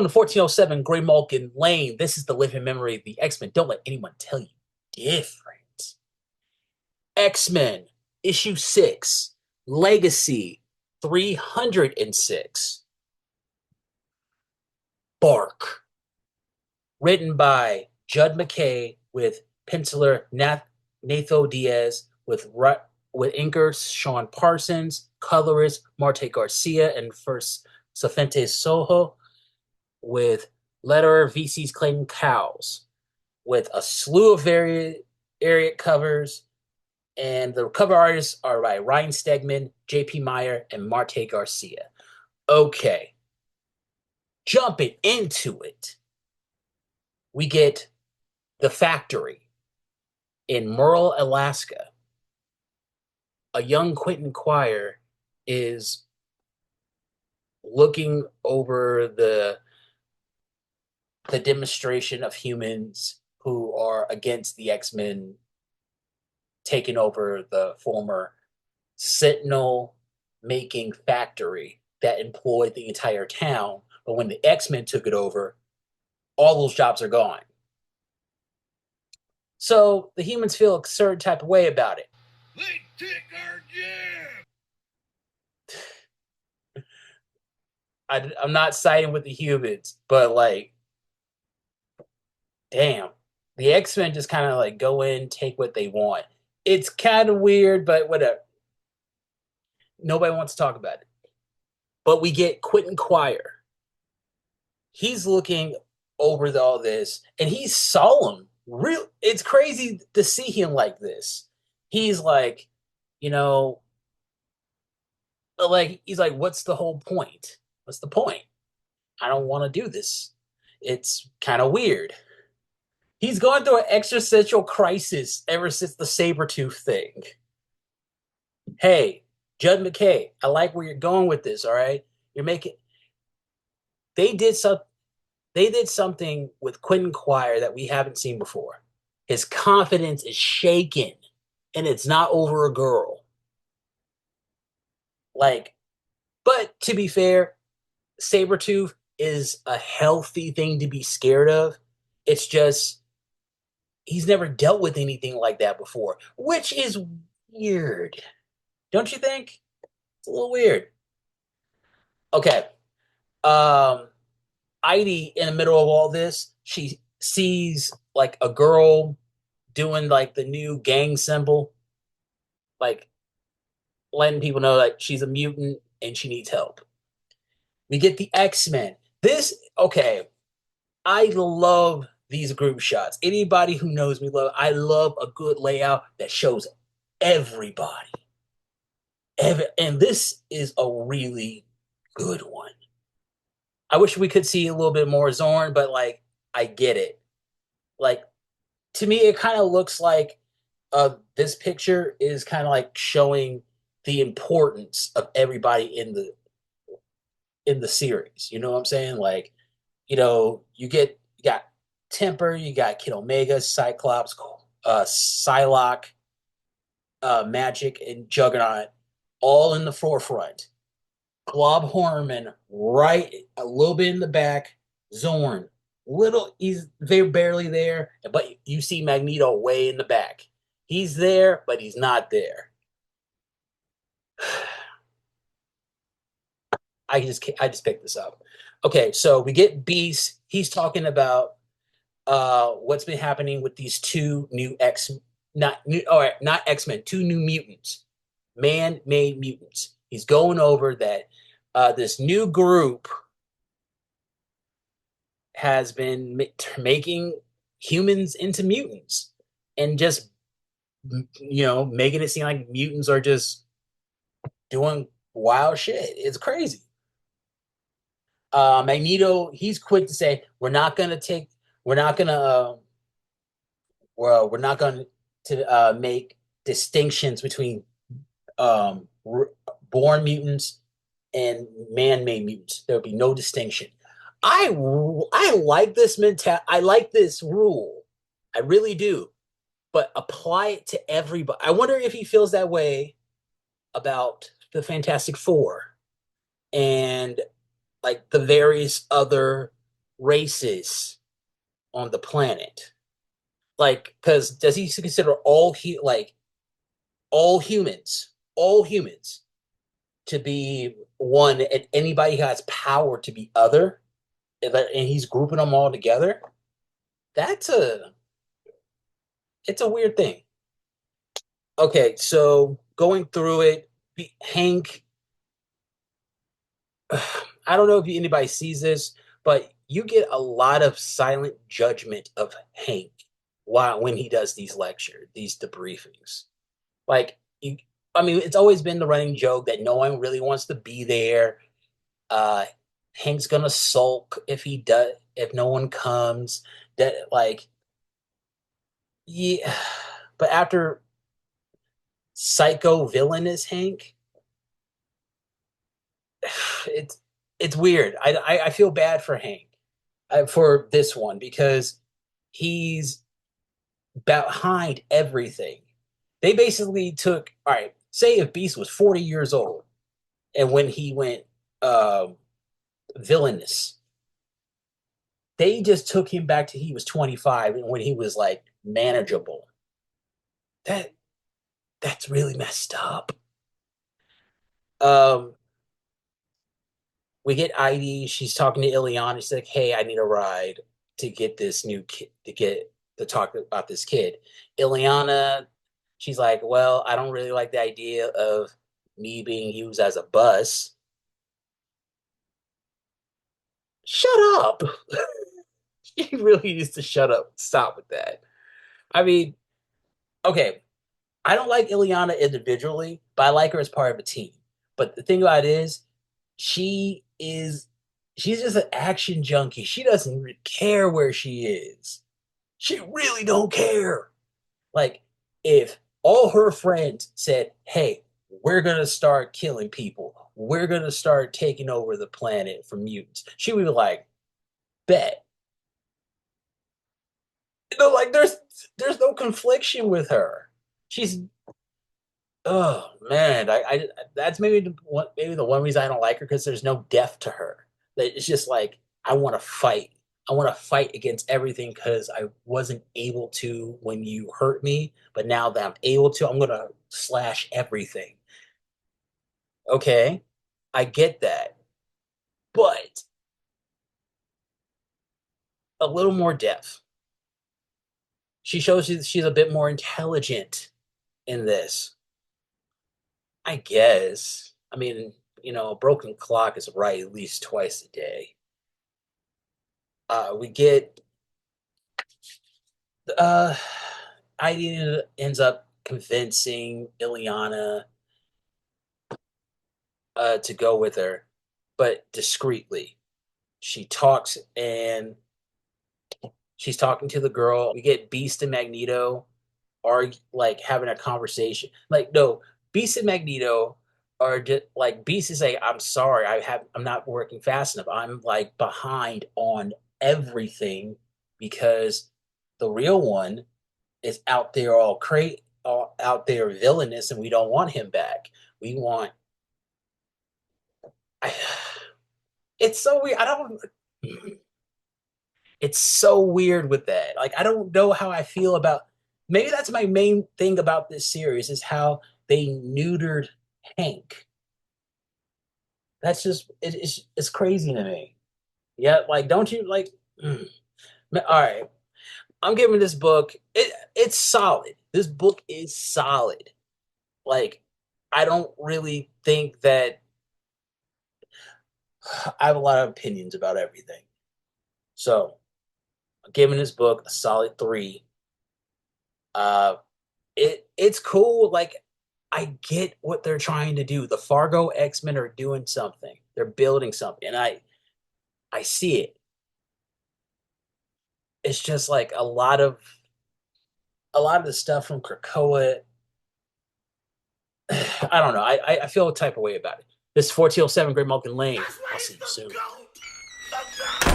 Welcome to 1407 Grey Malkin Lane. This is the living memory of the X-Men. Don't let anyone tell you different. X-Men, issue 6, Legacy 306. Bark. Written by Judd McKay with penciler Natho Diaz with inkers Sean Parsons, colorist Marte Garcia, and first Safente Soho, with letterer VC's Clayton Cowles, with a slew of variant covers, and the cover artists are by Ryan Stegman, J.P. Meyer, and Marte Garcia. Okay, jumping into it, we get the factory in Merle, Alaska. A young Quentin Quire is looking over the demonstration of humans who are against the X-Men taking over the former Sentinel making factory that employed the entire town. But when the X-Men took it over, all those jobs are gone. So the humans feel a certain type of way about it. They take our job. I'm not siding with the humans, but like, damn, the X-Men just kind of like go in, take what they want. It's kind of weird, but whatever. Nobody wants to talk about it. But we get Quentin Quire. He's looking over all this, and he's solemn. It's crazy to see him like this. He's like, you know, he's like, what's the whole point? What's the point? I don't want to do this. It's kind of weird. He's going through an existential crisis ever since the Sabretooth thing. Hey, Judd McKay, I like where you're going with this, all right? You're making they did something with Quentin Quire that we haven't seen before. His confidence is shaken, and it's not over a girl. Like, but to be fair, Sabretooth is a healthy thing to be scared of. It's just he's never dealt with anything like that before, which is weird. Don't you think? It's a little weird. Okay. Heidi, in the middle of all this, she sees like a girl doing like the new gang symbol, like letting people know that she's a mutant and she needs help. We get the X-Men. Okay, I love these group shots. Anybody who knows me, I love a good layout that shows everybody. And this is a really good one. I wish we could see a little bit more Zorn, but like, I get it. Like, to me, it kind of looks like this picture is kind of like showing the importance of everybody in the series. You know what I'm saying? Like, you got Temper, you got Kid Omega, Cyclops, Psylocke, Magic, and Juggernaut all in the forefront. Glob Horman right a little bit in the back. Zorn, he's very barely there, but you see Magneto way in the back. He's there, but he's not there. I just picked this up. Okay, so we get Beast. He's talking about what's been happening with these two new not X-Men, two new mutants, man-made mutants. He's going over that this new group has been making humans into mutants and just making it seem like mutants are just doing wild shit. It's crazy. Magneto, he's quick to say, we're not going to make distinctions between born mutants and man-made mutants. There will be no distinction. I like this mentality. I like this rule. I really do. But apply it to everybody. I wonder if he feels that way about the Fantastic Four and like the various other races on the planet. Like, because does he consider all humans to be one, and anybody who has power to be other, and he's grouping them all together? That's a it's a weird thing. Okay, so going through it, Hank, I don't know if anybody sees this, but you get a lot of silent judgment of Hank while when he does these debriefings. Like you, I mean, it's always been the running joke that no one really wants to be there. Uh, Hank's gonna sulk if no one comes. That like yeah, but after psycho villainous Hank, it's it's weird. I feel bad for Hank for this one because he's behind everything. They basically took all right. Say if Beast was 40 years old, and when he went um, villainous, they just took him back to he was 25 and when he was like manageable. That that's really messed up. Um, we get Idy. She's talking to Illyana. She's like, "Hey, I need a ride to get this new kid to talk about this kid." Illyana, she's like, "Well, I don't really like the idea of me being used as a bus." Shut up. She really needs to shut up. Stop with that. I mean, okay, I don't like Illyana individually, but I like her as part of a team. But the thing about it is, she is she's just an action junkie. She doesn't care where she is. She really don't care. Like if all her friends said, "Hey, we're gonna start killing people. We're gonna start taking over the planet from mutants," she would be like, "Bet." Like there's no confliction with her. She's oh man, I that's maybe the one reason I don't like her because there's no depth to her. That it's just like I want to fight. I want to fight against everything because I wasn't able to when you hurt me, but now that I'm able to, I'm gonna slash everything. Okay, I get that, but a little more depth. She shows you that she's a bit more intelligent in this. I guess. I mean, a broken clock is right at least twice a day. We get uh Heidi ends up convincing Illyana to go with her, but discreetly. She talks and she's talking to the girl. We get Beast and Magneto are like having a conversation. Like, no, Beast and Magneto are just like Beast is like, I'm sorry, I'm not working fast enough. I'm like behind on everything because the real one is out there all out there villainous, and we don't want him back. We want. I, it's so weird. I don't. It's so weird with that. Like I don't know how I feel about. Maybe that's my main thing about this series is how they neutered Hank. That's just it's crazy to me. Yeah, like don't you like? Mm. All right, I'm giving this book. It's solid. This book is solid. Like I don't really think that I have a lot of opinions about everything. So I'm giving this book a solid three. Uh, it's cool. Like I get what they're trying to do. The Fargo X-Men are doing something. They're building something, and I see it. It's just like a lot of the stuff from Krakoa. I don't know. I feel a type of way about it. This is 1407 Great Malkin Lane. That's I'll right, see you the soon. goat. The goat.